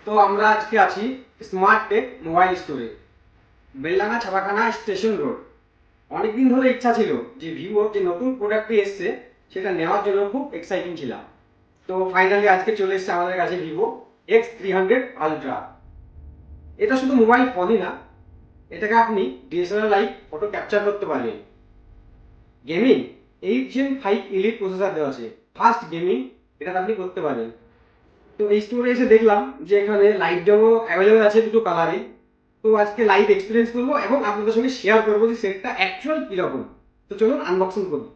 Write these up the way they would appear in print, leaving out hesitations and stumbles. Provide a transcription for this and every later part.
তো আমরা আজকে আছি স্মার্ট টেক মোবাইল স্টোরে, বেলডাঙ্গা ছাপাখানা স্টেশন রোড। অনেকদিন ধরে ইচ্ছা ছিল যে ভিভোর যে নতুন প্রোডাক্টটি এসছে সেটা নেওয়ার জন্য খুব এক্সাইটিং ছিলাম। তো ফাইনালি আজকে চলে এসছে আমাদের কাছে ভিভো X300 আলট্রা। এটা শুধু মোবাইল ফোনই না, এটাকে আপনি ডিএসএলআর লাইভ ফটো ক্যাপচার করতে পারবেন। গেমিং 8 Gen 5 এলিট প্রসেসর দেওয়া আছে, ফাস্ট গেমিং এটা আপনি করতে পারবেন। তো এই স্টোরে এসে দেখলাম যে এখানে লাইভ ডেমো অ্যাভেলেবল আছে দুটো কালারে। তো আজকে লাইভ এক্সপিরিয়েন্স করবো এবং আপনাদের সঙ্গে শেয়ার করবো যে সেটটা অ্যাকচুয়াল কিরকম। তো চলুন আনবক্সিং করবো।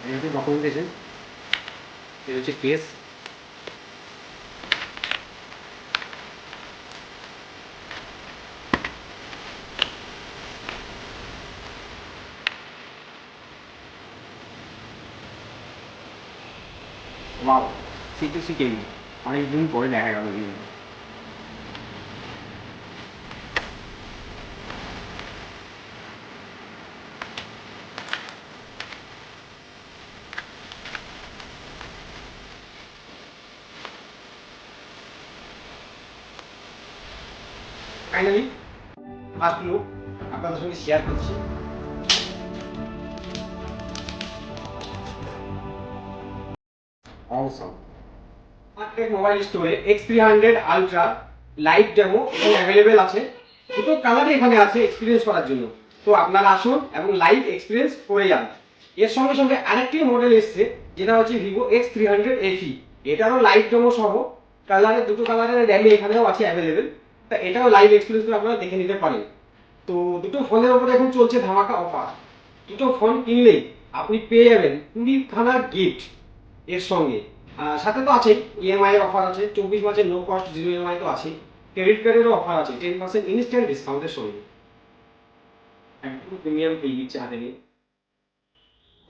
এই হচ্ছে ডকুমেন্টেশন, এই হচ্ছে কেস। ওয়াও, C2C কেবি, অনেকদিন পরে দেখা গেল। ফাইনালি ফার্স্ট লুক আপনাদের সঙ্গে শেয়ার করছি। অসম মার্কেট মোবাইল স্টোরে X300 আলট্রা লাইভ ডেমো এবং অ্যাভেলেবেল আছে। দুটো কালারই এখানে আছে এক্সপিরিয়েন্স করার জন্য। তো আপনারা আসুন এবং লাইভ এক্সপিরিয়েন্স করে যান। এর সঙ্গে সঙ্গে আরেকটি মডেল এসছে যেটা হচ্ছে ভিভো X300 FE। এটারও লাইভ ডেমো সহ কালারের দুটো কালারের র্যামই এখানেও আছে অ্যাভেলেবেল। তা এটাও লাইভ এক্সপিরিয়েন্স করে আপনারা দেখে নিতে পারেন। তো দুটো ফোনের ওপরে এখন চলছে ধামাকা অফার। দুটো ফোন কিনলেই আপনি পেয়ে যাবেন 20খানা গিফট এর সঙ্গে। সাথে তো আছেই ইএমআই এর অফার আছে, 24 মাসের নো কস্ট জিরো ইএমআই তো আছে। ক্রেডিট কার্ডেরও অফার আছে 10% ইনস্ট্যান্ট ডিসকাউন্টের সঙ্গে। একদম প্রিমিয়াম পেয়ে দিচ্ছে হাতে নিয়ে।